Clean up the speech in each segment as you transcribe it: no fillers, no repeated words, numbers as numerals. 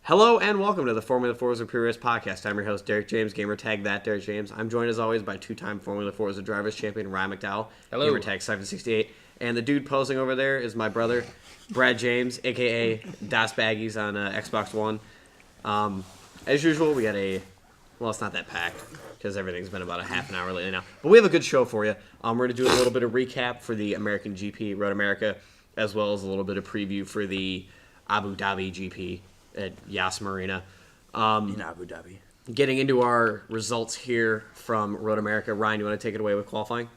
Hello and welcome to the Formula Forza Pure Race Podcast. I'm your host, Derek James, gamertag that Derek James. I'm joined as always by two-time Formula Forza Drivers Champion Ryan McDowell, Hello. gamertag 768, and the dude posing over there is my brother, Brad James, aka Das Baggies on Xbox One. As usual, we got it's not that packed because everything's been about a half an hour lately now, but we have a good show for you. We're going to do a little bit of recap for the American GP, Road America, as well as a little bit of preview for the Abu Dhabi GP at Marina. In Abu Dhabi. Getting into our results here from Road America. Ryan, you want to take it away with qualifying?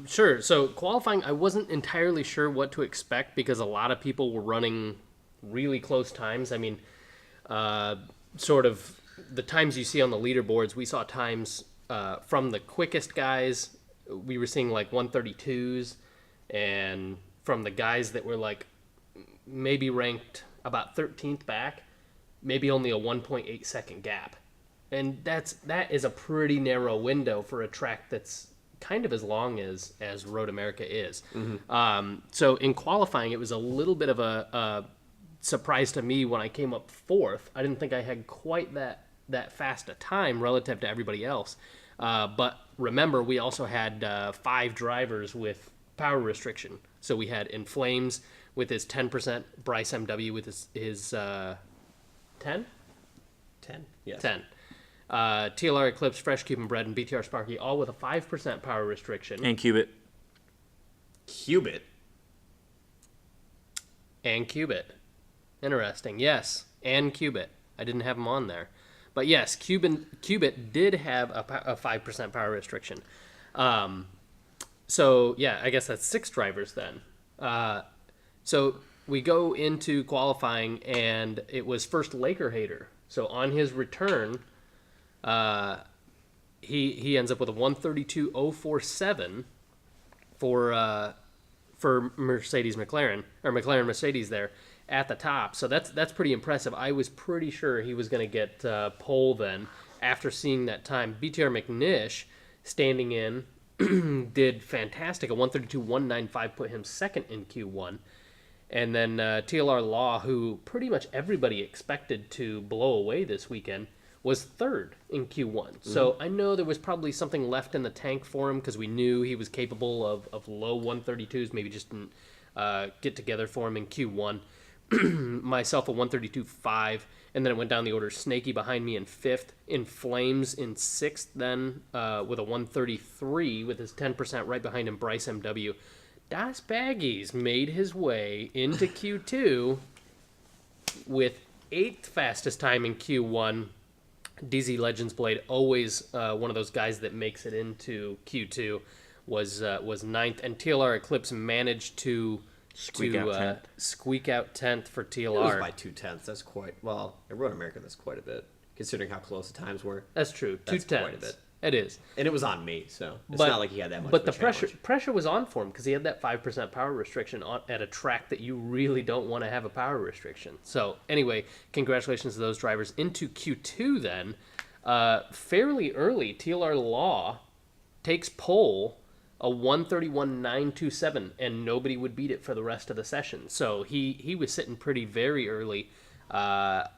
Sure. So qualifying, I wasn't entirely sure what to expect because a lot of people were running really close times. I mean, sort of the times you see on the leaderboards, we saw times from the quickest guys. We were seeing like 132s, and from the guys that were like maybe ranked about 13th back, maybe only a 1.8 second gap. And that is a pretty narrow window for a track that's kind of as long as Road America is. Mm-hmm. So in qualifying, it was a little bit of a surprise to me when I came up fourth. I didn't think I had quite that fast a time relative to everybody else. But remember, we also had 5 drivers with power restriction. So we had In Flames with his 10%, Bryce MW with his 10? 10, yes. 10. TLR Eclipse, Fresh Cuban Bread, and BTR Sparky all with a 5% power restriction. And Cubit. Cubit? And Cubit. Interesting. Yes, and Cubit. I didn't have him on there. But yes, Cubit did have a 5% power restriction. So, yeah, I guess that's 6 drivers then. So we go into qualifying, and it was first Laker Hater. So on his return, he ends up with a 132.047 for Mercedes McLaren, or McLaren Mercedes there at the top. So that's pretty impressive. I was pretty sure he was going to get pole then after seeing that time. BTR McNish standing in did fantastic. A 132.195 put him second in Q1. And then TLR Law, who pretty much everybody expected to blow away this weekend, was third in Q1. Mm-hmm. So I know there was probably something left in the tank for him because we knew he was capable of low 132s, maybe just didn't get together for him in Q1. Myself a 132.5, and then it went down the order. Snaky behind me in 5th, In Flames in 6th then with a 133 with his 10% right behind him, Bryce MW. Das Baggies made his way into Q2 with 8th fastest time in Q1. DZ Legends Blade, always one of those guys that makes it into Q2, was 9th, and TLR Eclipse managed to squeak out 10th for TLR. It was by 2/10. That's quite, well, at Road America, that's quite a bit, considering how close the times were. That's true. That's 2/10. quite a bit. It is. And it was on me, so it's not like he had that much. But of the a pressure was on for him because he had that 5% power restriction at a track that you really don't want to have a power restriction. So anyway, congratulations to those drivers. Into Q2 then, fairly early, TLR Law takes pole, a 131.927, and nobody would beat it for the rest of the session. So he was sitting pretty very early.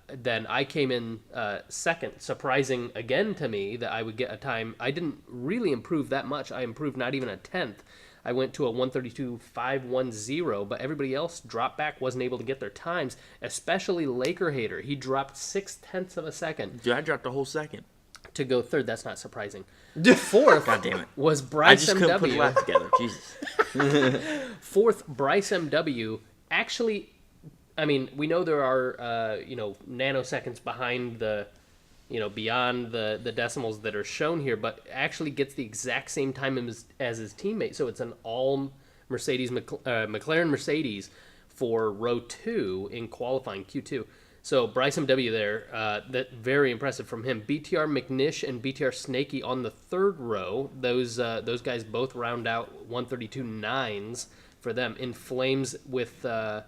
Then I came in second, surprising again to me that I would get a time. I didn't really improve that much. I improved not even a 10th. I went to a 132.510, but everybody else dropped back, wasn't able to get their times, especially Laker Hater. He dropped 0.6 of a second. Dude, I dropped a whole second. To go third. That's not surprising. Fourth God damn it. was Bryce I just couldn't put the MW. lap together. Jesus. Fourth, Bryce MW. Actually, I mean, we know there are, nanoseconds behind beyond the decimals that are shown here, but actually gets the exact same time as his teammate. So it's an all McLaren Mercedes for row 2 in qualifying Q2. So Bryce MW there, that very impressive from him. BTR McNish and BTR Snaky on the 3rd row. Those guys both round out 132.9s for them. In Flames with a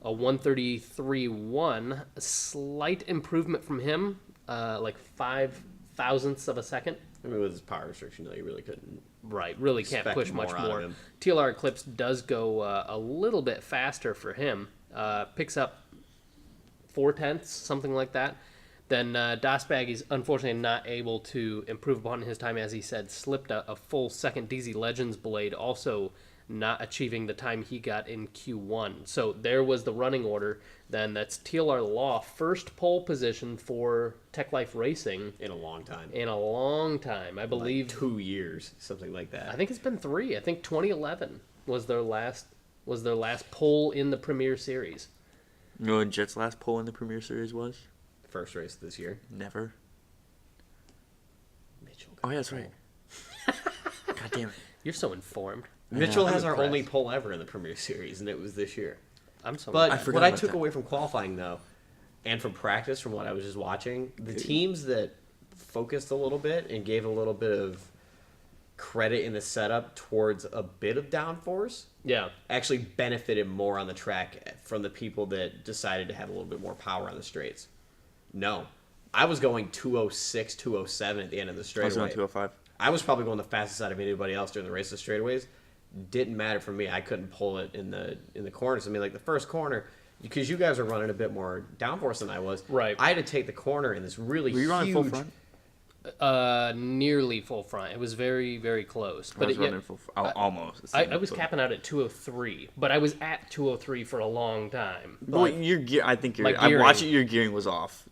133.1, a slight improvement from him, like 5 thousandths of a second. I mean, with his power restriction, though, you really couldn't. Right, really can't push much more. TLR Eclipse does go a little bit faster for him. Picks up 4/10, something like that. Then Dasbag is unfortunately not able to improve upon his time, as he said, slipped a full second DZ Legends blade, also not achieving the time he got in Q1. So there was the running order. Then that's TLR Law, first pole position for Tech Life Racing. In a long time. I believe. Like 2 years, something like that. I think it's been 3. I think 2011 was their last pole in the Premier Series. You know what Jet's last pole in the Premier Series was? First race this year. Never. Mitchell. Oh, yeah, that's right. God damn it. You're so informed. Mitchell I'm has our impressed. only pole ever in the Premier Series, and it was this year. I'm so But I forgot what I about took that. away from qualifying, though, and from practice, from what I was just watching, the teams that focused a little bit and gave a little bit of credit in the setup towards a bit of downforce Yeah. actually benefited more on the track from the people that decided to have a little bit more power on the straights. No. I was going 206, 207 at the end of the I was straightaway. on 205. I was probably going the fastest out of anybody else during the race of straightaways. Didn't matter for me. I couldn't pull it in the corners. I mean, like the first corner, because you guys are running a bit more downforce than I was. Right. I had to take the corner in this really Were you running huge. full front? Nearly full front. It was very, very close. I But was it, running full almost. I was capping out at 203, but I was at 203 for a long time. Well, your gear, I think My I watched it, gearing- your gearing was off.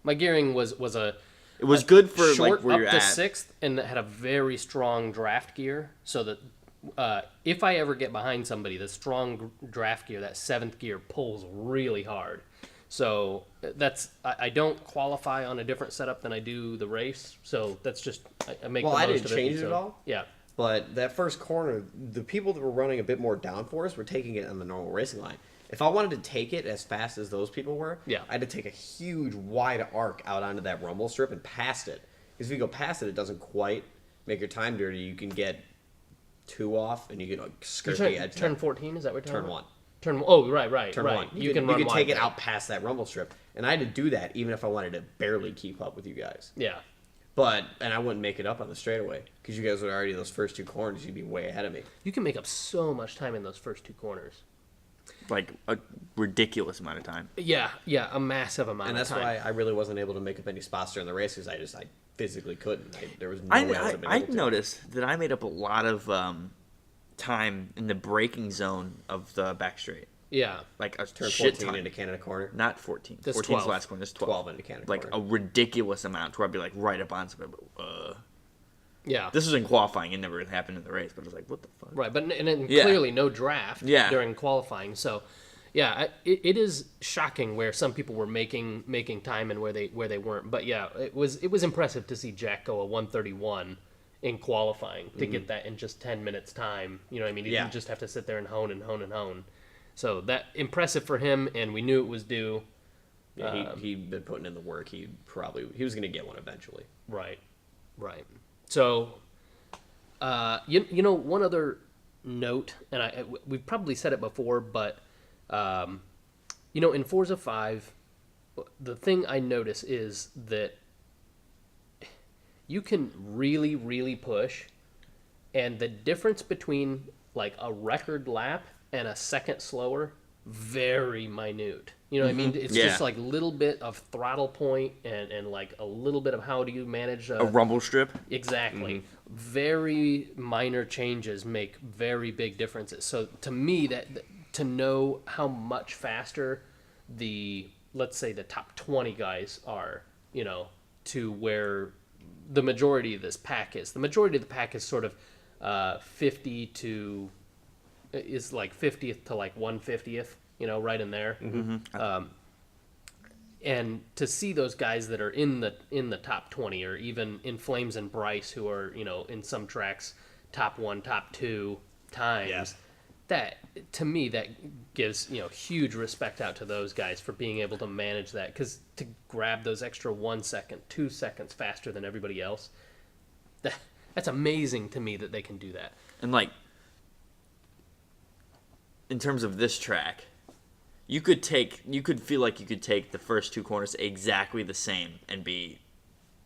My gearing was a It was good for short like where up you're to at. 6th, and it had a very strong draft gear, so that if I ever get behind somebody, the strong draft gear, that 7th gear, pulls really hard. So I don't qualify on a different setup than I do the race, so that's just I make Well, the I most didn't of it. change it so- at all. Yeah. But that first corner, the people that were running a bit more downforce were taking it on the normal racing line. If I wanted to take it as fast as those people were, Yeah. I had to take a huge wide arc out onto that rumble strip and past it. Because if you go past it, it doesn't quite make your time dirty. You can get 2 off, and you can like, skirt the edge. Turn 14, is that what you're Turn talking 1. about? Oh, right. Turn right. 1. You can run take wide it there. out past that rumble strip. And I had to do that even if I wanted to barely keep up with you guys. Yeah. And I wouldn't make it up on the straightaway. Because you guys were already in those first 2 corners. You'd be way ahead of me. You can make up so much time in those first 2 corners. Like a ridiculous amount of time. Yeah, a massive amount And of that's time. why I really wasn't able to make up any spots during the race because I physically couldn't. There was no way I would have been I able to. noticed that I made up a lot of time in the braking zone of the back straight. Yeah. Like a Turn shit 14 ton. into Canada Corner. Not 14. That's 14 is 12. the last corner. This is 12 into Canada Like Corner. a ridiculous amount where I'd be like right up on something. Yeah. This was in qualifying. It never happened in the race. But I was like, what the fuck? Right, but and then Yeah. clearly no draft Yeah. during qualifying. So, yeah, it is shocking where some people were making time and where they weren't. But yeah, it was impressive to see Jack go a 131 in qualifying to get that in just 10 minutes time. You know what I mean? He Yeah. didn't just have to sit there and hone. So that impressive for him, and we knew it was due. Yeah, he'd been putting in the work. He was going to get one eventually. Right. So, you know, one other note, and we've probably said it before, but you know, in Forza 5, the thing I notice is that you can really, really push, and the difference between like a record lap and a second slower, very minute. You know what I mean? It's Yeah. just like little bit of throttle point and like a little bit of how do you manage A rumble strip. exactly. Very minor changes make very big differences. So to me, that to know how much faster let's say the top 20 guys are, you know, to where the majority of this pack is. The majority of the pack is sort of 50 to is like 50th to like 150th, you know, right in there. And to see those guys that are in the top 20, or even in Flames and Bryce, who are, you know, in some tracks top 1, top 2 times, Yeah. that to me that gives, you know, huge respect out to those guys for being able to manage that, because to grab those extra 1 second, 2 seconds faster than everybody else, that's amazing to me that they can do that. And like, in terms of this track, you could feel like you could take the first 2 corners exactly the same and be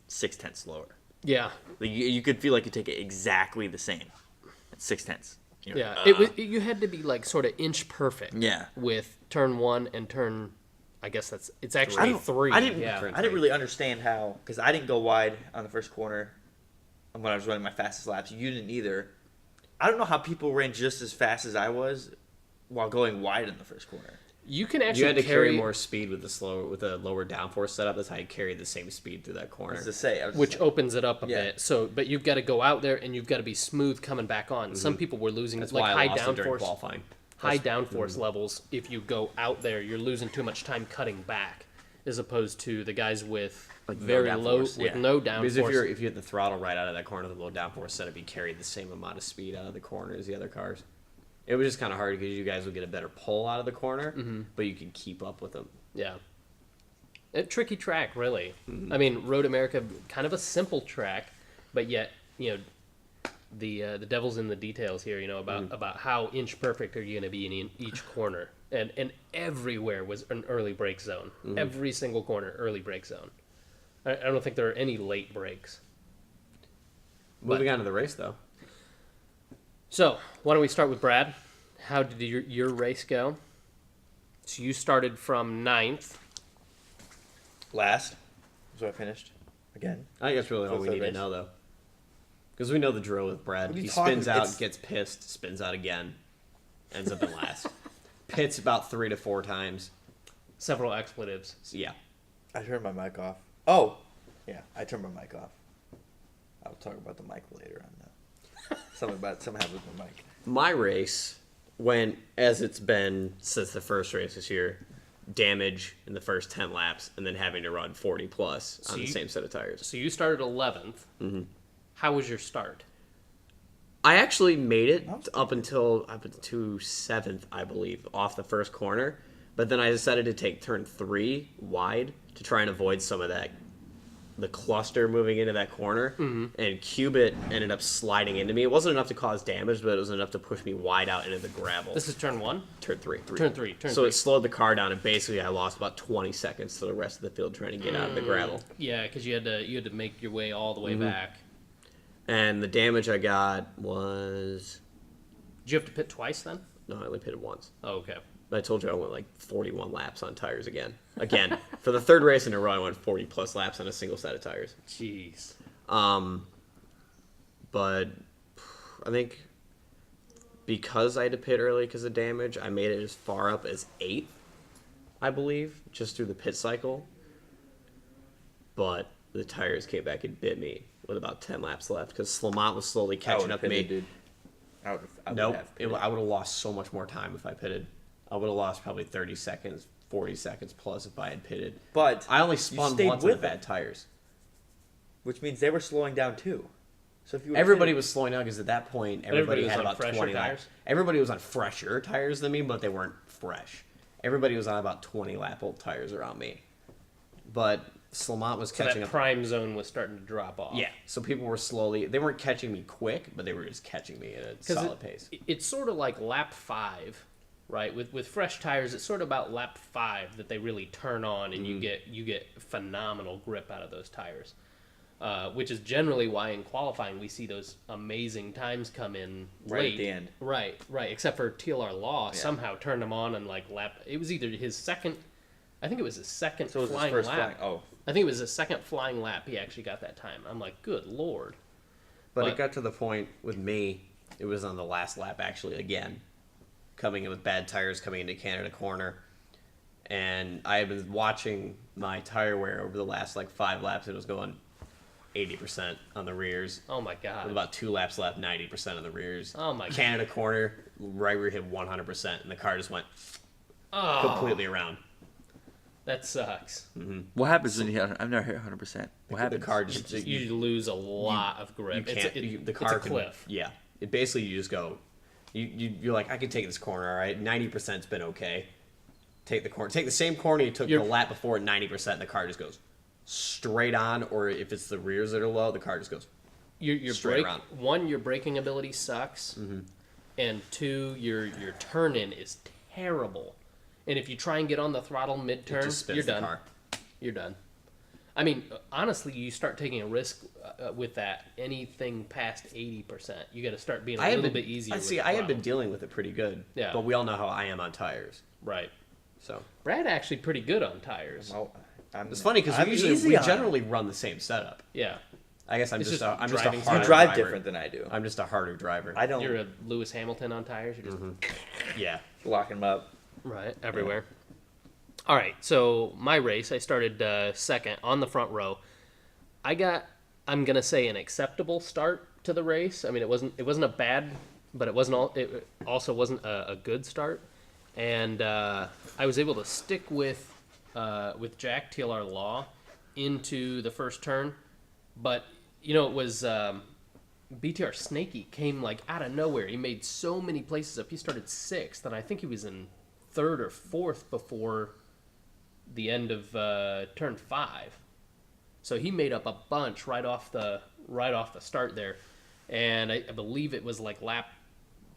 6/10 slower. Yeah, Like you could feel like you take it exactly the same at 6/10. yeah. You had to be like sort of inch perfect. Yeah. With turn 1 and turn I guess it's actually 3. I didn't. Yeah. I didn't really understand how, because I didn't go wide on the first corner when I was running my fastest laps. You didn't either. I don't know how people ran just as fast as I was while going wide in the first corner. You can actually You had to carry more speed with the lower downforce setup. That's how you carry the same speed through that corner. As to say, which opens it up a Yeah. bit. So, but you've got to go out there and you've got to be smooth coming back on. Some people were losing That's like why I high lost it during downforce. qualifying. High downforce levels. If you go out there, you're losing too much time cutting back, as opposed to the guys with Like no very low downforce, with yeah. no downforce. Because if you hit the throttle right out of that corner with a low downforce setup, you carried the same amount of speed out of the corner as the other cars. It was just kind of hard because you guys would get a better pull out of the corner, but you could keep up with them. Yeah. A tricky track, really. I mean, Road America, kind of a simple track, but yet, the devil's in the details here, about how inch perfect are you going to be in each corner. And everywhere was an early brake zone. Every single corner, early brake zone. I don't think there are any late brakes. Moving on to the race, though. So, why don't we start with Brad? How did your race go? So you started from 9th. last. So I finished again. I think that's really all For we the need to race. know, though. Because we know the drill with Brad. What are you He talking- spins out, it's- gets pissed, spins out again, ends up in last. Pits about 3 to 4 times. Several expletives. So, yeah. I turned my mic off. Oh, yeah, I turned my mic off. I'll talk about the mic later on that. Something happened with my mic. My race went as it's been since the first race this year. Damage in the first 10 laps, and then having to run 40 plus on the same set of tires. So you started 11th. How was your start? I actually made it up until 7th, I believe, off the first corner. But then I decided to take turn 3 wide to try and avoid some of the cluster moving into that corner. And Cubit ended up sliding into me. It wasn't enough to cause damage, but it was enough to push me wide out into the gravel. This is turn 1? Turn 3. Turn 3. So it slowed the car down, and basically I lost about 20 seconds to the rest of the field trying to get out of the gravel. Yeah, because you had to make your way all the way back. And the damage I got was... Did you have to pit twice then? No, I only pitted once. Oh, okay. I told you I went like 41 laps on tires again. For the third race in a row, I went 40 plus laps on a single set of tires. Jeez. But I think because I had to pit early because of damage, I made it as far up as 8th, I believe, just through the pit cycle. But the tires came back and bit me with about 10 laps left because Slamont was slowly catching up to me. Dude. I would Nope, have I would have lost so much more time if I pitted. I would have lost probably 30 seconds, 40 seconds plus if I had pitted. But I only you spun stayed once on the with them, bad tires. which means they were slowing down too. So if you Everybody was slowing down because at that point everybody was had on about fresher 20 tires? laps. Everybody was on fresher tires than me, but they weren't fresh. Everybody was on about 20 lap old tires around me. But Slamont was So catching that up. prime zone was starting to drop off. Yeah, so people were they weren't catching me quick, but they were just catching me at a solid pace. It's sort of like lap 5, right? With fresh tires, it's sort of about lap 5 that they really turn on, and you get phenomenal grip out of those tires. Which is generally why in qualifying we see those amazing times come in Right late. at the end. Right. Except for TLR Law somehow turned them on and it was either his second, I think it was his second So it was his flying first lap. flying. Oh. I think it was his second flying lap he actually got that time. I'm like, good Lord. But it got to the point with me, it was on the last lap actually again, coming in with bad tires coming into Canada corner. And I had been watching my tire wear over the last 5 laps. It was going 80% on the rears. Oh my God. With about 2 laps left, 90% on the rears. Oh my God. Canada corner, right where we hit 100%, and the car just went Oh, completely around. that sucks. What happens when you hit? I've never hit 100%. What The happens? car just You lose a lot of grip. you can't. The car it's a can- cliff. Yeah, it basically you just go. You're like, I can take this corner. All right, 90%'s been okay. Take the corner. Take the same corner you took the lap before at 90%. And the car just goes straight on. Or if it's the rears that are low, the car just goes. Your straight brake, around. one, your braking ability sucks, and 2, your turn in is terrible. And if you try and get on the throttle mid It turn, just spins you're the done. car. You're done. I mean, honestly, you start taking a risk with that. Anything past 80%, you got to start being a little bit easier. I with see. the I had been throttle. dealing with it pretty good. Yeah. But we all know how I am on tires. Right. So Brad actually pretty good on tires. Well, it's funny because we generally run the same setup. Yeah. I guess I'm It's just just a driving harder You drive driver. different than I do. I'm just a harder driver. I don't You're a Lewis Hamilton on tires. You're just Yeah. locking them up. right everywhere. All right, so my race, I started second on the front row. I'm gonna say an acceptable start to the race. I mean, it wasn't a bad, but it also wasn't a good start. And I was able to stick with Jack TLR Law into the first turn, but it was BTR Snakey came like out of nowhere. He made so many places up. He started sixth, and I think he was in third or fourth before the end of turn 5. So he made up a bunch right off the start there, and I believe it was like lap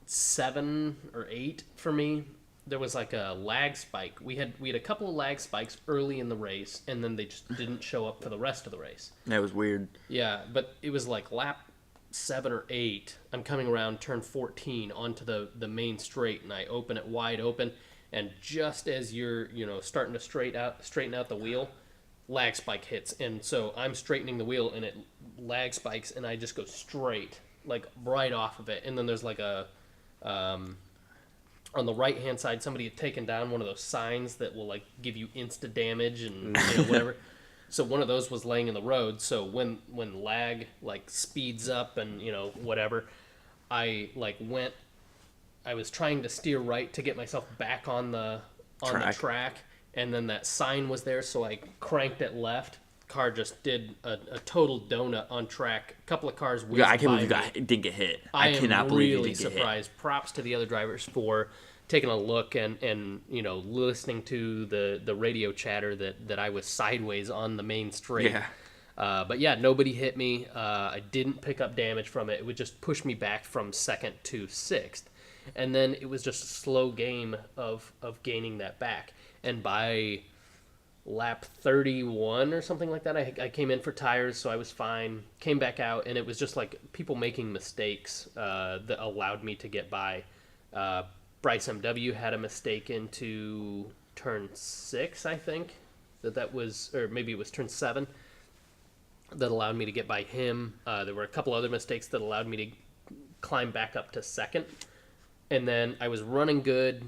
7 or 8 for me. There was like a lag spike. We had a couple of lag spikes early in the race, and then they just didn't show up for the rest of the race. That was weird. Yeah, but it was like lap 7 or 8. I'm coming around turn 14 onto the main straight, and I open it wide open. And just as you're, starting to straighten out the wheel, lag spike hits. And so I'm straightening the wheel, and it lag spikes, and I just go straight, like right off of it. And then there's like a, on the right-hand side, somebody had taken down one of those signs that will like give you insta damage and whatever. So one of those was laying in the road. So when lag like speeds up and whatever, I was trying to steer right to get myself back on the track, and then that sign was there, so I cranked it left. Car just did a total donut on track. A couple of cars whizzed I can't by believe me. you didn't get hit. I cannot am believe you really didn't get hit. surprised. Props to the other drivers for taking a look and listening to the radio chatter that I was sideways on the main straight. Yeah. But yeah, nobody hit me. I didn't pick up damage from it. It would just push me back from second to sixth. And then it was just a slow game of gaining that back. And by lap 31 or something like that, I came in for tires, so I was fine. Came back out, and it was just like people making mistakes that allowed me to get by. Bryce MW had a mistake into turn 6, I think. That was, or maybe it was turn 7, that allowed me to get by him. There were a couple other mistakes that allowed me to climb back up to second. And then I was running good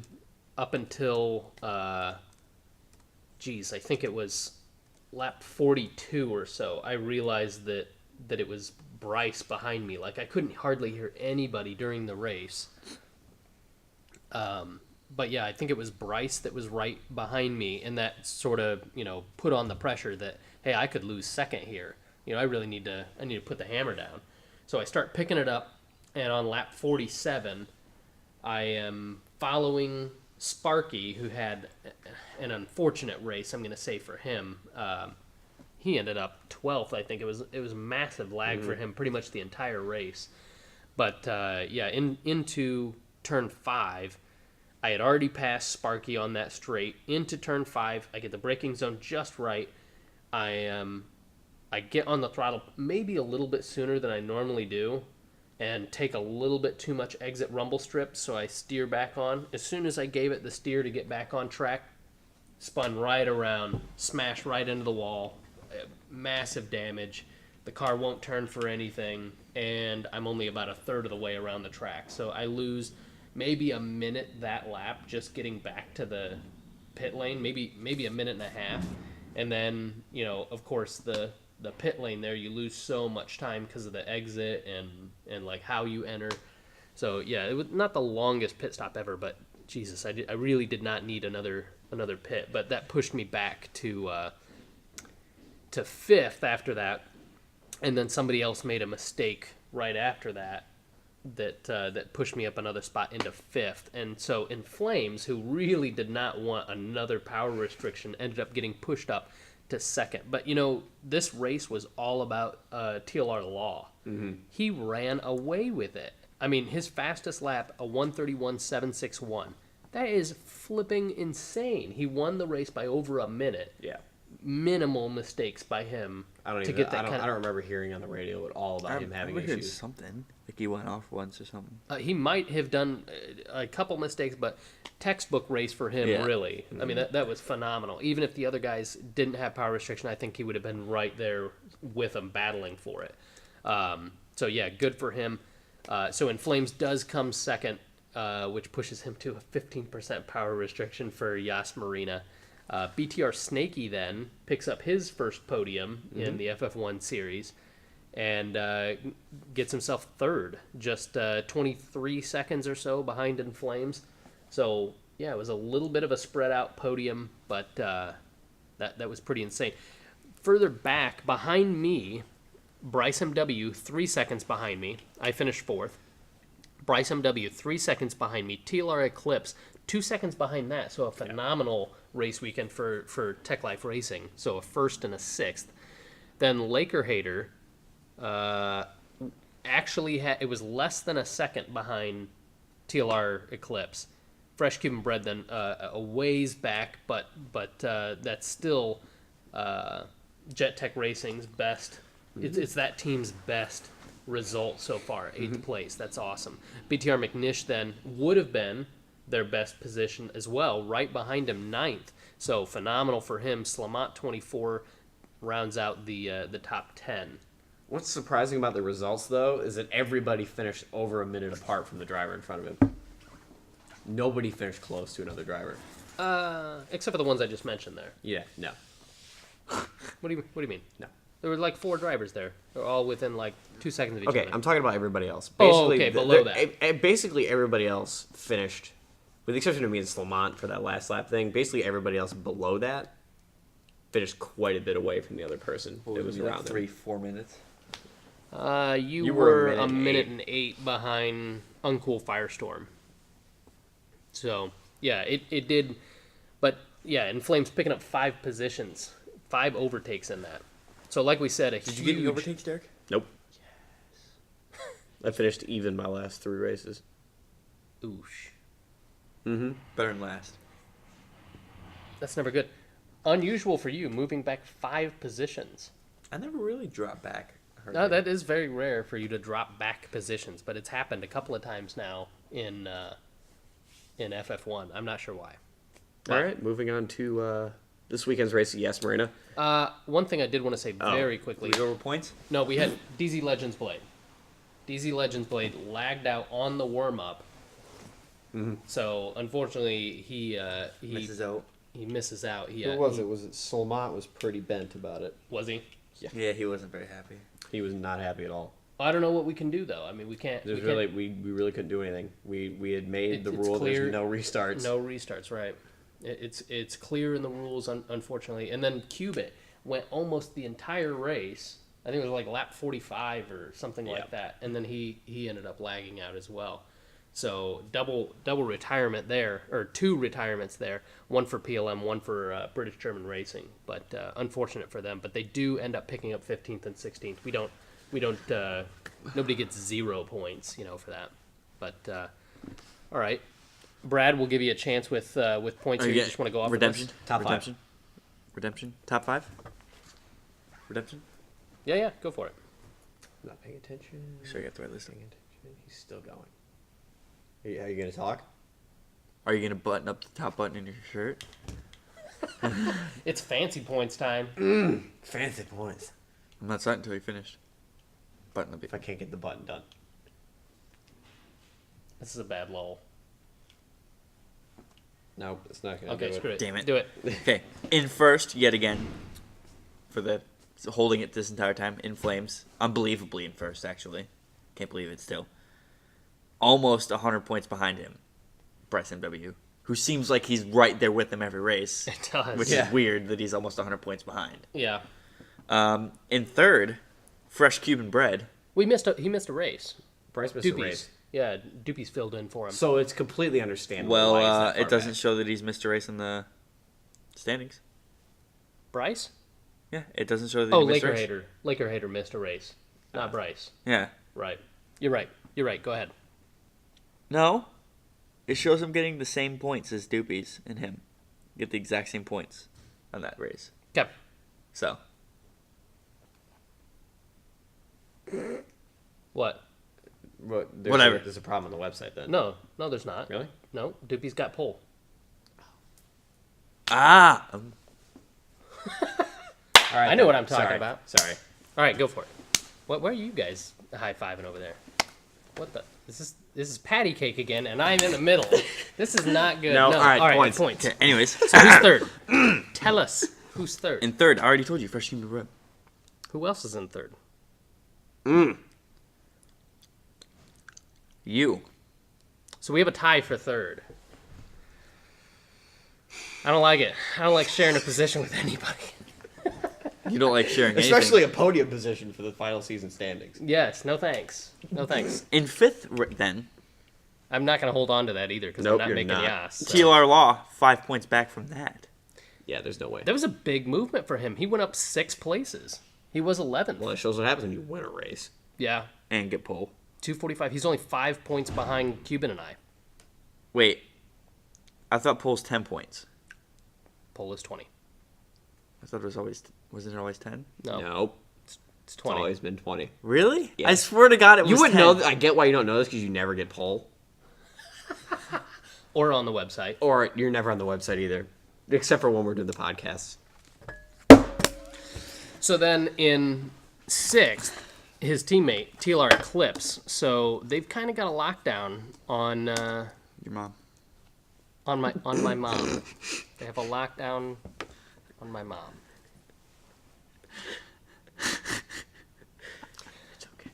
up until, I think it was lap 42 or so. I realized that it was Bryce behind me. Like, I couldn't hardly hear anybody during the race. But yeah, I think it was Bryce that was right behind me, and that sort of, put on the pressure that, hey, I could lose second here. I really need to put the hammer down. So I start picking it up, and on lap 47, I am following Sparky, who had an unfortunate race, I'm going to say, for him. He ended up 12th, I think. It was massive lag for him pretty much the entire race. But, into turn 5, I had already passed Sparky on that straight. Into turn 5, I get the braking zone just right. I get on the throttle maybe a little bit sooner than I normally do, and take a little bit too much exit rumble strip, so I steer back on. As soon as I gave it the steer to get back on track, spun right around, smashed right into the wall, massive damage. The car won't turn for anything, and I'm only about a third of the way around the track. So I lose maybe a minute that lap just getting back to the pit lane, maybe a minute and a half. And then, of course, the pit lane there, you lose so much time because of the exit and like how you enter. So yeah, it was not the longest pit stop ever, but Jesus, I really did not need another pit. But that pushed me back to 5th after that, and then somebody else made a mistake right after that pushed me up another spot into 5th. And so In Flames, who really did not want another power restriction, ended up getting pushed up to 2nd. But this race was all about TLR Law. Mm-hmm. He ran away with it. I mean, his fastest lap, a 1:31.761. That is flipping insane. He won the race by over a minute. Yeah. Minimal mistakes by him I don't remember hearing on the radio at all about him having issues. Something. think he went off once or something. He might have done a couple mistakes, but textbook race for him, Yeah. really. I mean, that was phenomenal. Even if the other guys didn't have power restriction, I think he would have been right there with them battling for it. So, yeah, good for him. So, In Flames does come second, which pushes him to a 15% power restriction for Yas Marina. BTR Snakey then picks up his first podium in the FF1 series and gets himself third, just 23 seconds or so behind In Flames. So, yeah, it was a little bit of a spread out podium, but that was pretty insane. Further back, behind me, Bryce MW, 3 seconds behind me. I finished fourth. Bryce MW, 3 seconds behind me. TLR Eclipse, 2 seconds behind that. So a phenomenal race weekend for Tech Life Racing. So a first and a sixth. Then Laker Hater actually it was less than a second behind TLR Eclipse. Fresh Cuban Bread then a ways back, but that's still Jet Tech Racing's best. It's that team's best result so far, 8th place. That's awesome. BTR McNish then would have been their best position as well, right behind him, 9th. So phenomenal for him. Slamat 24 rounds out the top 10. What's surprising about the results, though, is that everybody finished over a minute apart from the driver in front of him. Nobody finished close to another driver. Except for the ones I just mentioned there. Yeah, no. What do you mean? No. There were like 4 drivers there. They're all within like 2 seconds of each Okay, other. I'm talking about everybody else. Oh, okay, below that. Basically, everybody else finished, with the exception of me and Slamont for that last lap thing, basically everybody else below that finished quite a bit away from the other person that was around them. 3-4 minutes. You were were a a minute minute and and 8 behind Uncool Firestorm. So, yeah, it did. But, yeah, In Flames picking up 5 positions, 5 overtakes in that. So, like we said, Did you get any overtakes, Derek? Nope. Yes. I finished even my last 3 races. Oosh. Mm-hmm. Better than last. That's never good. Unusual for you, moving back 5 positions. I never really dropped back. No, that is very rare for you to drop back positions, but it's happened a couple of times now in FF1. I'm not sure why. All right, moving on to this weekend's race at Yes Marina. One thing I did want to say very quickly. We go over points? No, we had DZ Legends Blade. DZ Legends Blade lagged out on the warm-up. So, unfortunately, he Misses out. He misses out. Who was it? Was it Solmont was pretty bent about it. Was he? Yeah, he wasn't very happy. He was not happy at all. I don't know what we can do, though. I mean, we can't... We really couldn't do anything. We had made the rule there's no restarts. No restarts, right. It's clear in the rules, unfortunately. And then Cubit went almost the entire race. I think it was like lap 45 or something like that. And then he ended up lagging out as well. So double retirement there, or 2 retirements there. One for PLM, one for British German Racing. But unfortunate for them. But they do end up picking up 15th and 16th. We don't. Nobody gets 0 points, for that. But all right, Brad, we'll give you a chance with points. Here. You just want to go off Redemption? Top 5. Redemption? Redemption? Top 5? Redemption? Yeah, go for it. Not paying attention. Sure, you got the right list. Paying attention. He's still going. Are you going to talk? Are you going to button up the top button in your shirt? It's fancy points time. Fancy points. I'm not starting until you finished. Button up. If I can't get the button done. This is a bad lull. No, it's not going to Okay, do screw it. Damn it. Do it. Okay, in first, yet again, for the holding it this entire time, In Flames. Unbelievably in first, actually. Can't believe it still. Almost 100 points behind him, Bryce MW, who seems like he's right there with him every race. It does. Which is weird that he's almost 100 points behind. Yeah. In third, Fresh Cuban Bread. He missed a race. Bryce missed a Doopies. race. Yeah, Doopy's filled in for him. So it's completely understandable. why he's Well, that far it doesn't back. show that he's missed a race in the standings. Bryce? Yeah, it doesn't show that Oh, he missed a Laker race. Hater. Laker Hater missed a race. Not Bryce. Yeah. Right. You're right. Go ahead. No, it shows him getting the same points as Doopies and him. Get the exact same points on that race. Okay. So, What? Whatever. There's a problem on the website then. No, there's not. Really? No, Doopy's got pole. Ah. All right, I know what I'm talking Sorry. about. Sorry. All right, go for it. Where are you guys high-fiving over there? What the? This is patty cake again, and I'm in the middle. This is not good. No, all right, points. points. Okay. Anyways, So who's third? Tell us who's third. in third, I already told you, fresh team to rep. Who else is in third? You. So we have a tie for third. I don't like it. I don't like sharing a position with anybody. You don't like sharing anything. Especially a podium position for the final season standings. Yes, no thanks. No thanks. In fifth, then, I'm not going to hold on to that either because Nope, I'm not you're making not. yas. So. TLR Law, 5 points back from that. Yeah, there's no way. That was a big movement for him. He went up 6 places. He was 11th. Well, that shows what happens when you win a race. Yeah, And get pole. 245. He's only 5 points behind Cuban and I. Wait. I thought pole's 10 points. Pole is 20. I thought it was always... Wasn't it always 10? No, Nope. it's It's 20. always been 20. Really? Yeah. I swear to God it was You wouldn't 10. know. I get why you don't know this because you never get pole. Or on the website. Or you're never on the website either. Except for when we're doing the podcasts. So then in 6th, his teammate, TLR Eclipse. So they've kind of got a lockdown on Your mom. on my mom. They have a lockdown on my mom. It's okay.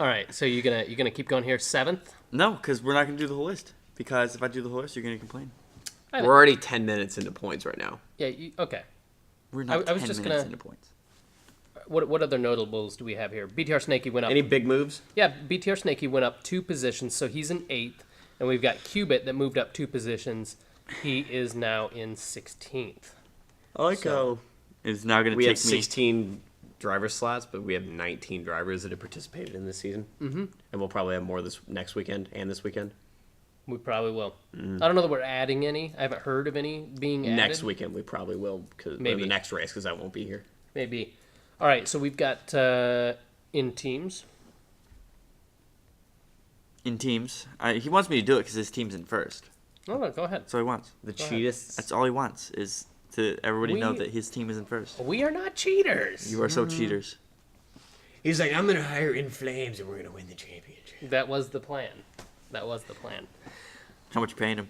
All right, so you're gonna keep going here. 7th. No, because we're not going to do the whole list. Because if I do the whole list, you're going to complain. I We're already 10 minutes into points right now. Yeah. Okay. We're not I was 10 just minutes gonna- into points. What other notables do we have here? BTR Snakey went up. Any big moves? Yeah, BTR Snakey went up 2 positions, so he's in 8th, and we've got Cubit that moved up 2 positions. He is now in 16th. I like So- how it's now going to We take have me... 16 driver slots, but we have 19 drivers that have participated in this season. Mm-hmm. And we'll probably have more this next weekend and this weekend. We probably will. I don't know that we're adding any. I haven't heard of any being added. Next weekend we probably will, cause, Maybe. or the next race, because I won't be here. Maybe. All right, so we've got in teams. In teams. He wants me to do it because his team's in first. No, go ahead. That's all he wants. The Go ahead. cheatists. That's all he wants, is to everybody know We- that his team is in first. We are not cheaters. You are so cheaters. He's like, I'm going to hire In Flames and we're going to win the championship. That was the plan. That was the plan. How much you paying him?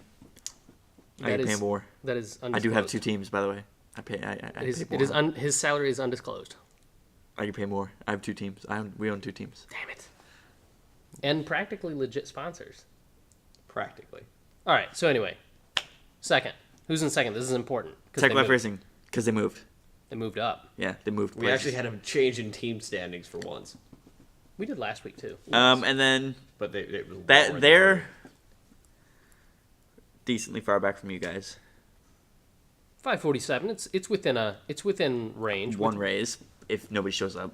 I That can pay is- more. That is I undisclosed. do have 2 teams, by the way. I pay. I pay more. His salary is undisclosed. I can pay more. I have 2 teams. We own 2 teams. Damn it. And practically legit sponsors. Practically. All right, so anyway, second. Who's in second? This is important. 'cause Tech they Life moved. Racing, because they moved. They moved up. Yeah, they moved. We actually had a change in team standings for once. We did last week, too. And then But it was lower that than they're decently far back from you guys. 547. It's within range. One raise if nobody shows up.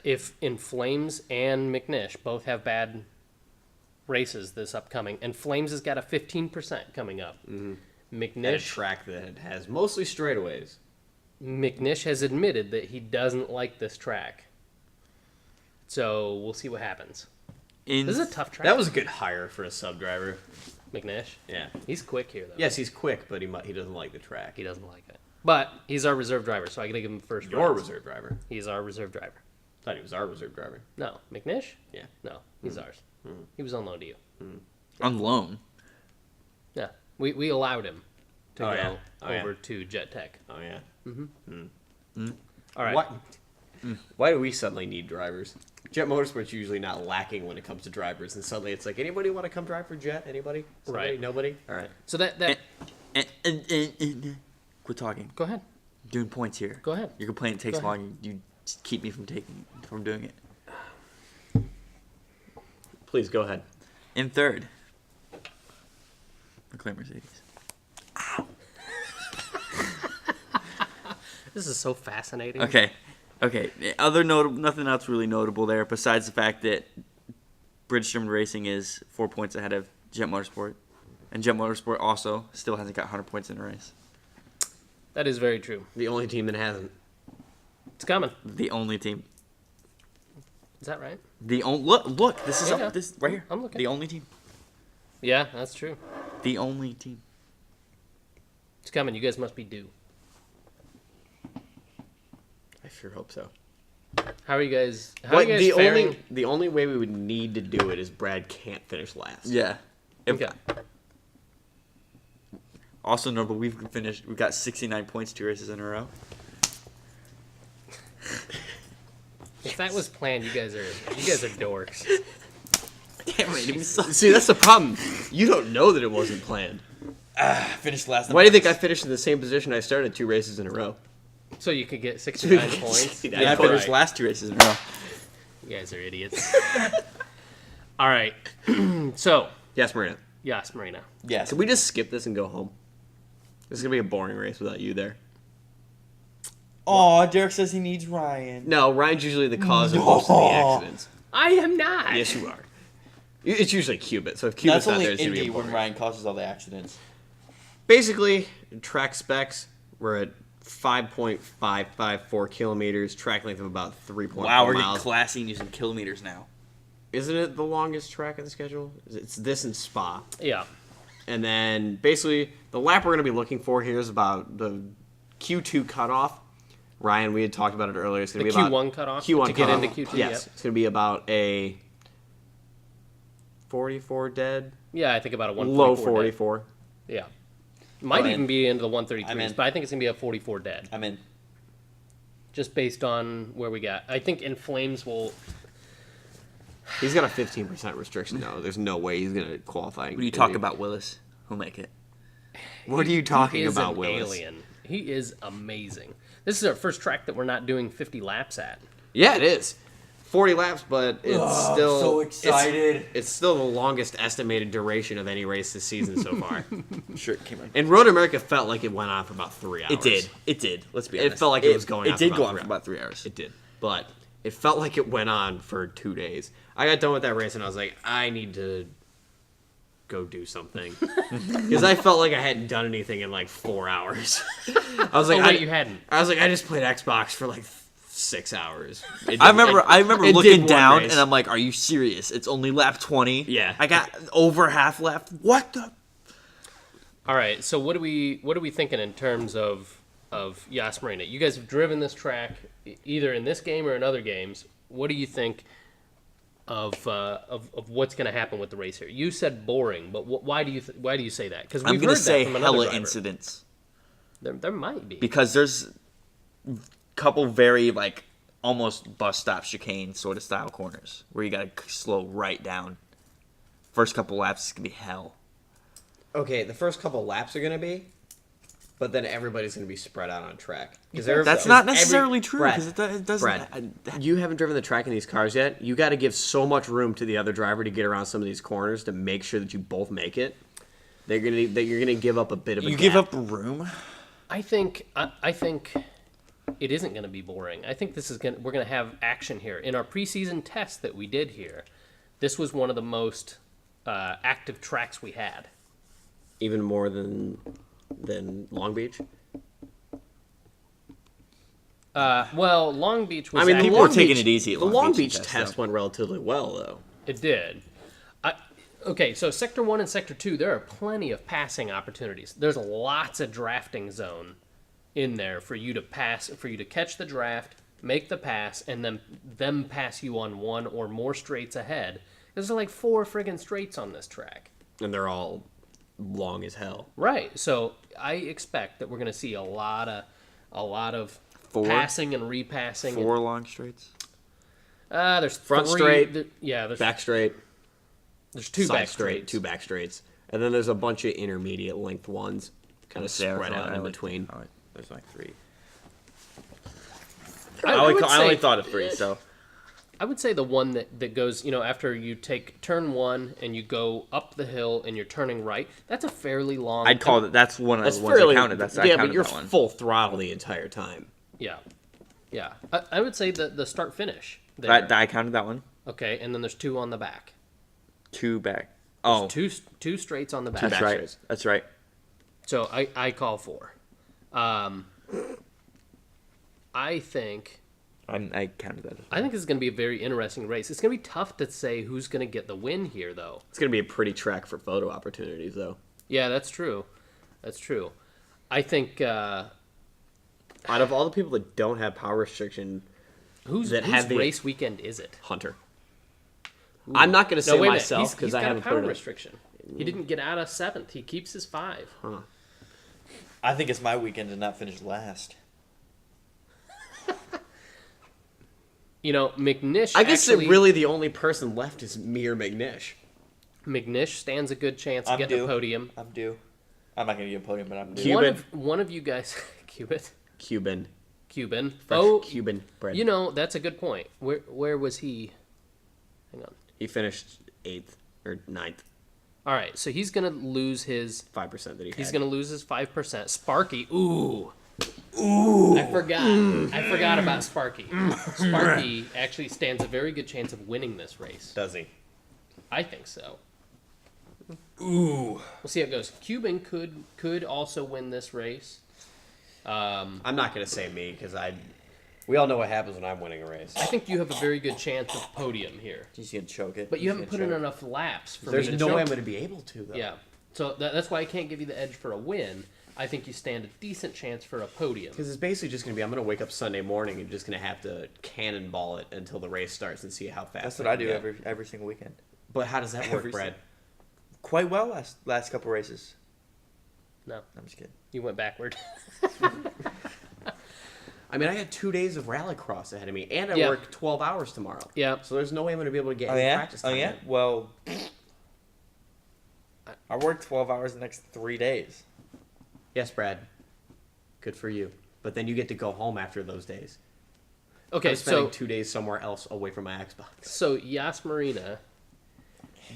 If In Flames and McNish both have bad races this upcoming, and Flames has got a 15% coming up. at a McNish track that has mostly straightaways. McNish has admitted that he doesn't like this track. So we'll see what happens. This is a tough track. That was a good hire for a sub driver. McNish. Yeah. He's quick here, though. Yes, he's quick, but he doesn't like the track. He doesn't like it. But he's our reserve driver, so I got to give him first Your runs. reserve driver. He's our reserve driver. Thought he was our reserve driver. No, McNish? Yeah. No, he's ours. He was on loan to you. On loan. Yeah, we allowed him to Oh, go yeah. Oh, yeah. over to Jet Tech. Oh yeah. All right. Why? Why do we suddenly need drivers? Jet Motorsport's usually not lacking when it comes to drivers, and suddenly it's like, anybody want to come drive for Jet? Anybody? Somebody? Right. Nobody? All right. So that Quit talking. go ahead. Doing points here. Go ahead. Your complaint takes Go ahead. long. You just keep me from doing it. Please go ahead. In third, McLaren Mercedes. This is so fascinating. Okay. Nothing else really notable there besides the fact that British German Racing is 4 points ahead of Jet Motorsport, and Jet Motorsport also still hasn't got 100 points in a race. That is very true. The only team that hasn't. It's coming. The only team. Is that right? Look. This is Yeah. this right here. I'm looking. The only team. Yeah, that's true. The only team. It's coming. You guys must be due. I sure hope so. How are you guys? How But are you guys faring? the only way we would need to do it is Brad can't finish last. Yeah. Okay. Also, no, but we've got 69 points 2 races in a row. If that was planned, you guys are dorks. Damn it, we suck. See, that's the problem. You don't know that it wasn't planned. Finished last. Why do you think I finished in the same position I started 2 races in a row? So you could get 69 points. Yeah, I finished last 2 races in a row. You guys are idiots. All right. So, Yes, Marina. yes, Marina. Yes. Can we just skip this and go home? This is gonna be a boring race without you there. Aw, Derek says he needs Ryan. No, Ryan's usually the cause of most of the accidents. I am not. Yes, you are. It's usually Cubit, so if Cubit's That's not only there, it's gonna be Indy a when boring. Ryan causes all the accidents. Basically, track specs, we're at 5.554 kilometers, track length of about 3.4 Wow, we're getting miles. classy and using kilometers now. Isn't it the longest track of the schedule? It's this and Spa. Yeah. And then, basically, the lap we're going to be looking for here is about the Q2 cutoff. Ryan, we had talked about it earlier. It's going The to be about Q1 cutoff Q1 to get cutoff. into Q2. Yes, Yep. it's going to be about a 44 dead, Yeah, I think about a 144 low dead. 44. Yeah. Might I'm even in. be into the I'm 133s, in. but I think it's going to be a 44 dead. I'm in. Just based on where we got. I think In Flames will... He's got a 15% restriction, though. There's no way he's going to qualify. What do you talk about, Willis? He'll make it. What are you talking He is about, an Willis? alien. He is amazing. This is our first track that we're not doing 50 laps at. Yeah, it is. 40 laps, but it's still so excited. It's still the longest estimated duration of any race this season so far. I'm sure it came in. And Road America felt like it went on for about 3 hours. It did. It did. Let's be It honest. felt like it was going on It for did about go on 3 for about 3 hours. It did, but it felt like it went on for 2 days. I got done with that race and I was like, I need to go do something because I felt like I hadn't done anything in like 4 hours. I was like, Oh, wait, you hadn't. I was like, I just played Xbox for like 6 hours. I remember it looking did one down race. and I'm like, "Are you serious? It's only lap 20." Yeah. I got over half left. What the? All right, so what are we thinking in terms of Yas Marina? You guys have driven this track either in this game or in other games. What do you think of what's going to happen with the race here? You said boring, but why do you say that? Because I'm we've gonna heard say that from another hella driver. incidents There might be. because there's a couple very like almost bus stop chicane sort of style corners where you gotta slow right down. First couple laps is gonna be hell. Okay, the first couple laps are going to be, but then everybody's going to be spread out on track. That's not necessarily true because it doesn't. Brad, you haven't driven the track in these cars yet. You got to give so much room to the other driver to get around some of these corners to make sure that you both make it. You're gonna give up a bit of a You gap. give up room. I think it isn't going to be boring. I think we're going to have action here. In our preseason test that we did here, this was one of the most active tracks we had. even more than Long Beach. Well, Long Beach was. I mean, actually- people were taking it easy at The Long Long Beach Beach test, test though. went relatively well, though. It did. Okay, so Sector 1 and Sector 2, there are plenty of passing opportunities. There's lots of drafting zone in there for you to pass, for you to catch the draft, make the pass, and then them pass you on one or more straights ahead. There's like 4 friggin' straights on this track. And they're all long as hell. Right. So I expect that we're going to see a lot of Four? passing and repassing. 4 long straights. There's Front 3, straight, there's Back straight, there's 2 side back straight, straights. 2 back straights. And then there's a bunch of intermediate length ones kind of Yeah, spread I out in like- between. I like- There's like 3. I would I only say- thought of 3, so. I would say the one that goes, after you take turn 1 and you go up the hill and you're turning right, that's a fairly long... I'd call it. That's one of That's the ones fairly I counted. I yeah, counted but you're that one. full throttle the entire time. Yeah. Yeah. I would say the start-finish there. I counted that one. Okay, and then there's 2 on the back. 2 back. Oh, Two straights on the back. that's back right. straights. That's right. So I call 4. I think... I counted that. I think this is going to be a very interesting race. It's going to be tough to say who's going to get the win here, though. It's going to be a pretty track for photo opportunities, though. Yeah, that's true. That's true. I think out of all the people that don't have power restriction, whose race weekend is it? Hunter. Ooh. I'm not going to say wait a myself because I haven't got a power put it restriction. He didn't get out of 7th. He keeps his 5. Huh. I think it's my weekend to not finish last. You know, McNish. I guess really the only person left is me or McNish. McNish stands a good chance of getting a podium. I'm due. I'm not going to get a podium, but I'm due. Cuban. One of you guys, Cuban. Fresh Cuban bread. You know, that's a good point. Where was he? Hang on. He finished 8th or 9th. All right, so he's going to lose his 5% that he had. He's going to lose his 5%. Sparky, ooh. I forgot about Sparky. Sparky actually stands a very good chance of winning this race. Does he? I think so. Ooh. We'll see how it goes. Cuban could also win this race. I'm not going to say me because we all know what happens when I'm winning a race. I think you have a very good chance of podium here. He's going to choke it. But you haven't put in enough laps for There's me to no way choke. I'm going to be able to, though. Yeah. So that's why I can't give you the edge for a win. I think you stand a decent chance for a podium. Because it's basically just going to be, I'm going to wake up Sunday morning and just going to have to cannonball it until the race starts and see how fast. That's what I do every single weekend. But how does that work, Brad? Quite well last couple races. No. I'm just kidding. You went backward. I mean, I had 2 days of rallycross ahead of me, and I work 12 hours tomorrow. Yeah. So there's no way I'm going to be able to get any practice time. Oh, yeah? Well, I work 12 hours the next 3 days. Yes, Brad. Good for you. But then you get to go home after those days. Okay, I'm spending 2 days somewhere else away from my Xbox. So Yas Marina,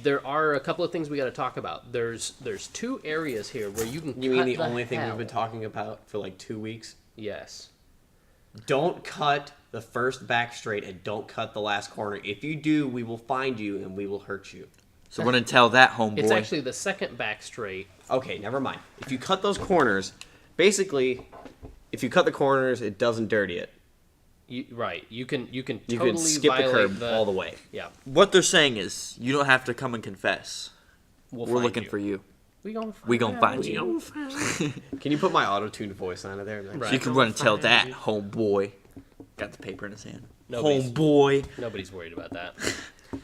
there are a couple of things we got to talk about. There's 2 areas here where you can. You mean the only thing we've been talking about for like 2 weeks? Yes. Don't cut the first back straight and don't cut the last corner. If you do, we will find you and we will hurt you. So we're going to tell that homeboy. It's actually the second back straight. Okay, never mind. If you cut those corners, basically, if you cut the corners, it doesn't dirty it. Right. You can totally You can skip the curb all the way. Yeah. What they're saying is, you don't have to come and confess. We're looking for you. We gonna find you. Can you put my auto-tuned voice on it there? Right. So you can run and tell that homeboy. Got the paper in his hand. Nobody's- Homeboy. Nobody's worried about that.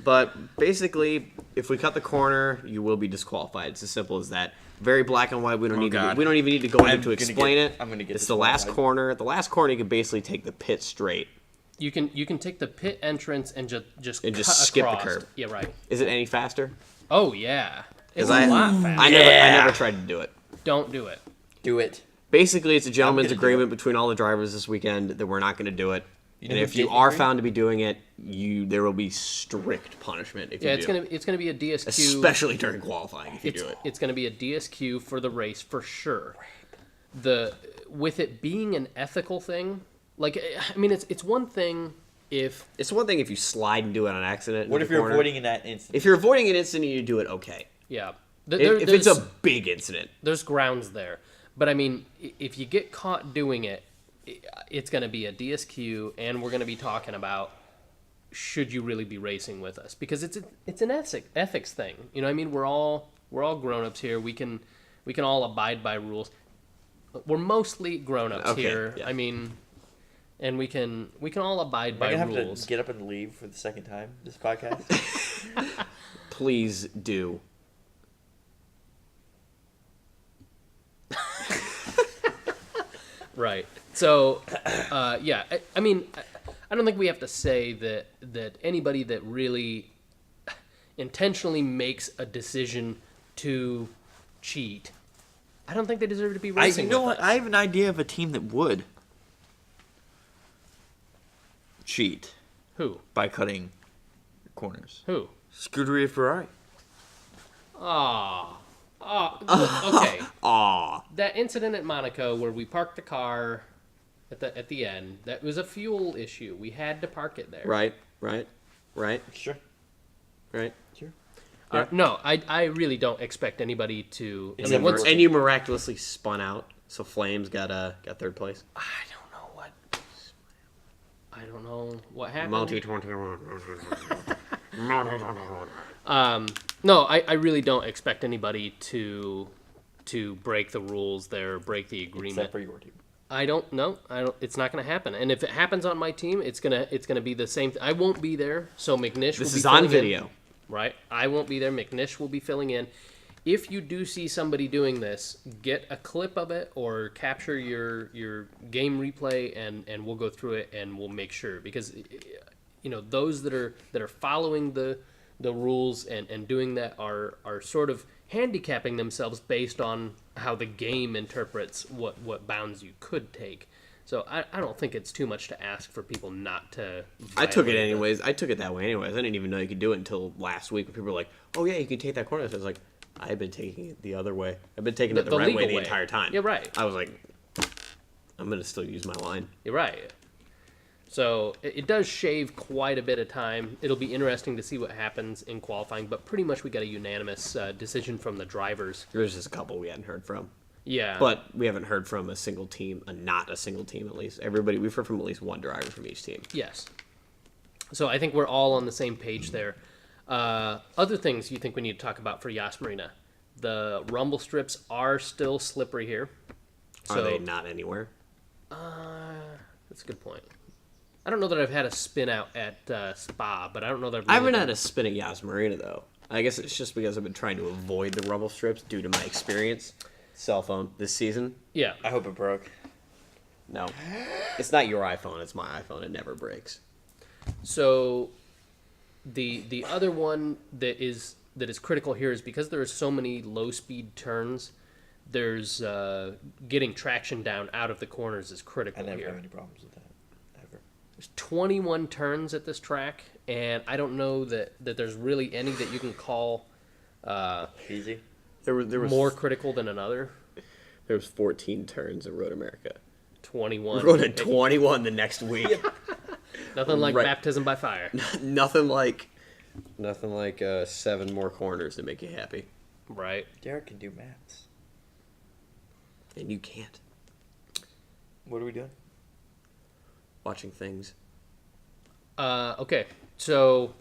But basically, if we cut the corner, you will be disqualified. It's as simple as that. Very black and white. We don't need to. We don't even need to go into to explain it. I'm gonna get. It's the last corner. The last corner, you can basically take the pit straight. You can take the pit entrance and just And cut just skip the across. curb. Yeah, right. Is it any faster? Oh yeah, it's I a lot faster. I never tried to do it. Don't do it. Do it. Basically, it's a gentleman's gonna do agreement between all the drivers this weekend that we're not going to do it. You And know if who you didn't are agree? found to be doing it, there will be strict punishment if Yeah, you do. it's gonna be a DSQ. Especially during qualifying if you do it. It's gonna be a DSQ for the race for sure. With it being an ethical thing, like I mean, it's one thing if It's one thing if you slide and do it on accident. What into if the you're corner. avoiding in that instant? If you're avoiding an incident, you do it okay. yeah, If it's a big incident. there's grounds there, but I mean, if you get caught doing it, it's gonna be a DSQ, and we're gonna be talking about should you really be racing with us, because it's an ethics thing. You know, I mean, we're all grown-ups here. We can all abide by rules. We're mostly grown-ups here. Yeah. I mean, and we can all abide Am I by gonna have rules. to get up and leave for the second time this podcast? Please do. Right. So, yeah. I mean, I don't think we have to say that anybody that really intentionally makes a decision to cheat, I don't think they deserve to be racing. You know with what? us. I have an idea of a team that would cheat Who? by cutting corners. Who? Scuderia Ferrari. Ah. Okay. Aw. That incident at Monaco where we parked the car at the end, that was a fuel issue. We had to park it there. Right. Sure. Sure. No, I really don't expect anybody to. I And, mean, once, you miraculously spun out, so Flames got third place. I don't know what. I I don't know what happened. Multi-21. No, I really don't expect anybody to break the rules there, break the agreement. Except for your team. I don't know. It's not going to happen. And if it happens on my team, it's gonna be the same. I won't be there, so McNish. This will be is on filling video, in, right? I won't be there. McNish will be filling in. If you do see somebody doing this, get a clip of it or capture your game replay, and we'll go through it and we'll make sure, because those that are following the rules and doing that are sort of handicapping themselves based on how the game interprets what bounds you could take. So I don't think it's too much to ask for people not to. I took it violate anyways. I took it that way anyways. I didn't even know you could do it until last week when people were like, "Oh yeah, you can take that corner." So I was like, "I've been taking it the other way. I've been taking it the right legal way the entire time." Yeah, right. I was like, "I'm gonna still use my line." You're right. So it does shave quite a bit of time. It'll be interesting to see what happens in qualifying, but pretty much we got a unanimous decision from the drivers. There's just a couple we hadn't heard from. Yeah. But we haven't heard from a single team, not a single team at least. We've heard from at least one driver from each team. Yes. So I think we're all on the same page there. Other things you think we need to talk about for Yas Marina? The rumble strips are still slippery here. Are they not anywhere? That's a good point. I don't know that I've had a spin out at Spa, but I don't know that I haven't had a spin at Yas Marina though. I guess it's just because I've been trying to avoid the rumble strips due to my experience. Cell phone this season. Yeah. I hope it broke. No, it's not your iPhone. It's my iPhone. It never breaks. So the other one that is critical here is because there are so many low speed turns. There's getting traction down out of the corners is critical I never here. have any problems with that. Ever. There's 21 turns at this track, and I don't know that there's really any that you can call Easy. There was more critical than another. There was 14 turns in Road America. 21. We're going to 21 the next week. Nothing like Right. baptism by fire. nothing like 7 more corners to make you happy, Right. Derek can do maths. and you can't. What are we doing? Watching things. Okay. So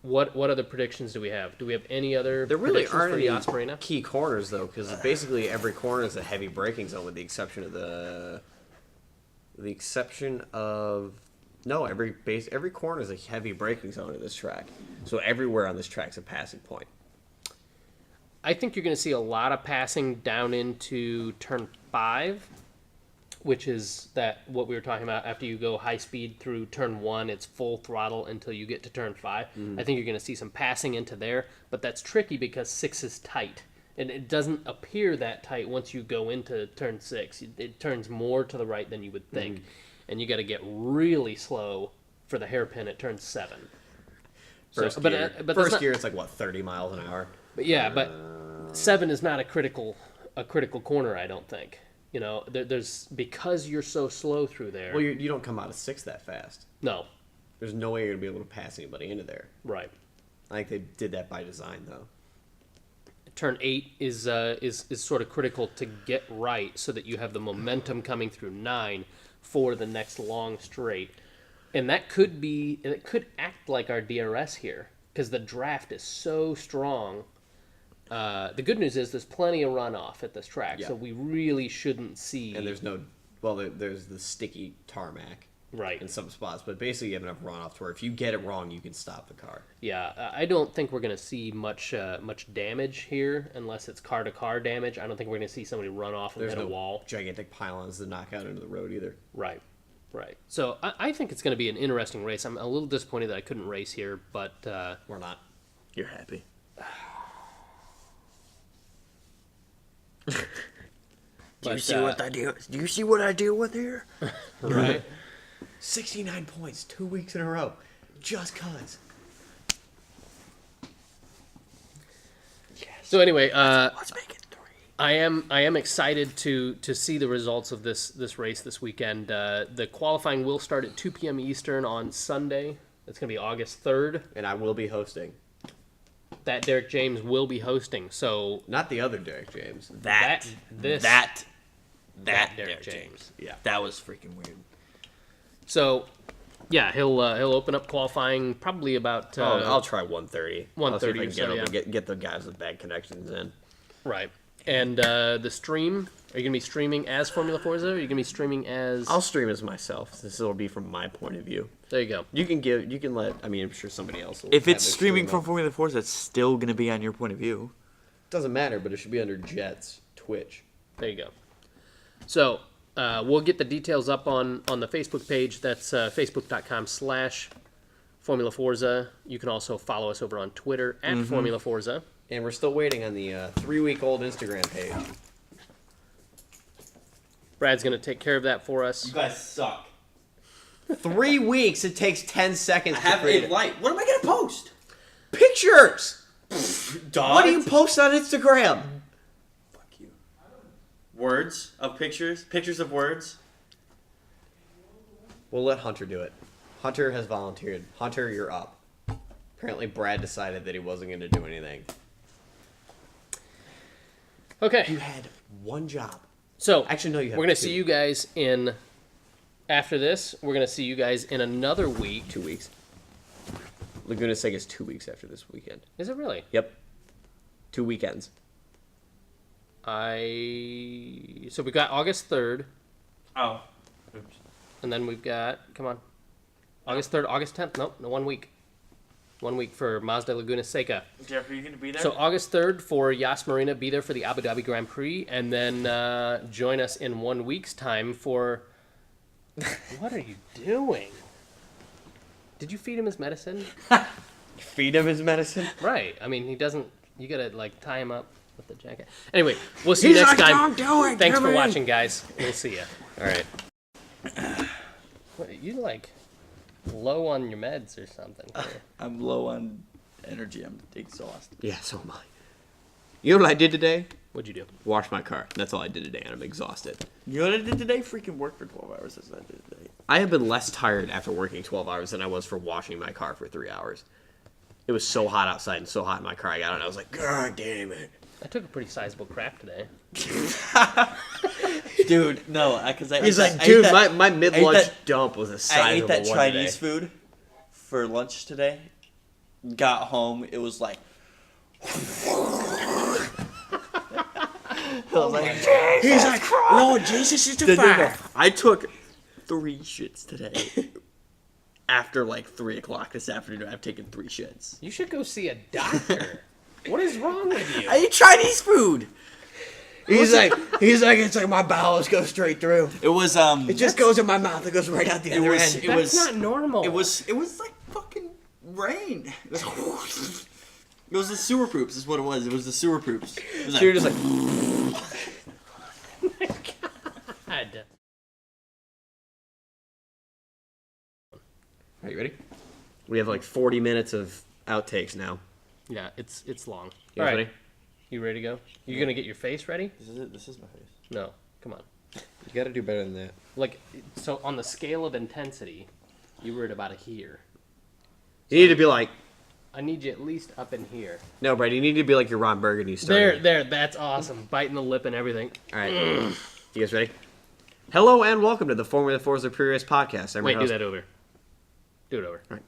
what other predictions do we have? Do we have any other There really predictions aren't for any Yas Marina? key corners though, because basically every corner is a heavy braking zone, with the exception of every corner is a heavy braking zone in this track. So everywhere on this track is a passing point. I think you're going to see a lot of passing down into turn 5, which is what we were talking about. After you go high speed through turn 1, it's full throttle until you get to turn 5. I think you're going to see some passing into there, but that's tricky because 6 is tight. And it doesn't appear that tight once you go into turn 6. It turns more to the right than you would think. And you got to get really slow for the hairpin at turn 7. First gear, gear it's like 30 miles an hour. But yeah, but 7 is not a critical corner, I don't think. There's because you're so slow through there. Well, you don't come out of 6 that fast. No, There's no way you're gonna be able to pass anybody into there. right. I think they did that by design, though. Turn 8 is sort of critical to get right, so that you have the momentum coming through 9 for the next long straight, and it could act like our DRS here because the draft is so strong. The good news is there's plenty of runoff at this track, Yeah. so we really shouldn't see. And there's the sticky tarmac right. in some spots, but basically you have enough runoff to where if you get it wrong, you can stop the car. Yeah, I don't think we're going to see much damage here unless it's car-to-car damage. I don't think we're going to see somebody run off and There's hit no a wall. gigantic pylons to knock out into the road either. Right. So I think it's going to be an interesting race. I'm a little disappointed that I couldn't race here, but We're not. You're happy. Do you see what I do? Do you see what I deal with here? right. 69 points, 2 weeks in a row, just cause. So anyway, Let's make it 3. I am excited to see the results of this race this weekend. The qualifying will start at 2 p.m. Eastern on Sunday. It's going to be August 3rd. And I will be hosting. That Derek James will be hosting. So Not the other Derek James. that Derek James. Yeah. That was freaking weird. So Yeah, he'll open up qualifying probably about. I'll try 130. 130 I'll see if I or can so, get the guys with bad connections in. Right. And the stream, are you going to be streaming as Formula Forza, or are you going to be streaming as... I'll stream as myself. This will be from my point of view. There you go. You can let, I mean, I'm sure somebody else will. If have it's their streaming stream from up. Formula Forza, it's still going to be on your point of view. Doesn't matter, but it should be under Jet's Twitch. There you go. So, we'll get the details up on the Facebook page. That's facebook.com/Formula Forza. You can also follow us over on Twitter at Formula Forza. And we're still waiting on the 3-week-old Instagram page. Brad's going to take care of that for us. You guys suck. 3 weeks. It takes 10 seconds to create it. light. What am I going to post? Pictures. Dog? What do you post on Instagram? Fuck you. Words of pictures? Pictures of words? We'll let Hunter do it. Hunter has volunteered. Hunter, you're up. Apparently, Brad decided that he wasn't going to do anything. Okay. You had one job. So, Actually, no, you have we're going to two. see you guys in... After this, we're going to see you guys in another week. 2 weeks. Laguna Seca is 2 weeks after this weekend. Is it really? Yep. 2 weekends. So we've got August 3rd, Oh. Oops. and then we've got, come on, August 3rd, August 10th. Nope, no, 1 week. 1 week for Mazda Laguna Seca. Jeff, are you going to be there? So August 3rd for Yas Marina, be there for the Abu Dhabi Grand Prix, and then join us in 1 week's time for... What are you doing? Did you feed him his medicine? Feed him his medicine. Right. I mean, he doesn't... You gotta, like, tie him up with the jacket. Anyway, we'll see you next time. Don't do it. Thanks Come for in. watching, guys. We'll see you. All right. What, you, like, low on your meds or something here. I'm low on energy. I'm exhausted. Yeah, so am I. You know what I did today? What'd you do? Wash my car. That's all I did today, and I'm exhausted. You know what I did today? Freaking work for 12 hours as I did today. I have been less tired after working 12 hours than I was for washing my car for 3 hours. It was so hot outside and so hot in my car. I got out and I was like, God damn it. I took a pretty sizable crap today. Dude, no, because I He's ate like, that- dude, I ate that- my mid-lunch that- dump was a I sizable ate that one Chinese today. food for lunch today. Got home, it was like... I was like, He's like, Lord Jesus is the fire. I took 3 shits today. After like 3 o'clock this afternoon, I've taken 3 shits. You should go see a doctor. What is wrong with you? I eat Chinese food. He's like, it's like my bowels go straight through. It was It just goes in my mouth. It goes right out the other end. That's not normal. It was like fucking rain. It was the sewer poops. Is what it was. It was the sewer poops. It was So you're just like, God. are you ready? We have like 40 minutes of outtakes now. Yeah, it's long. You All guys right, ready? you ready to go? You gonna get your face ready? This is it. This is my face. No, come on. You got to do better than that. Like, so on the scale of intensity, you were at about a here. You need to be like, I need you at least up in here. no, Brad, you need to be like your Ron Burgundy star. There, that's awesome. Biting the lip and everything. All right. You guys ready? Hello and welcome to the Formula Forza Pre-Race Podcast. I'm Wait, your do host, that over. Do it over. All right.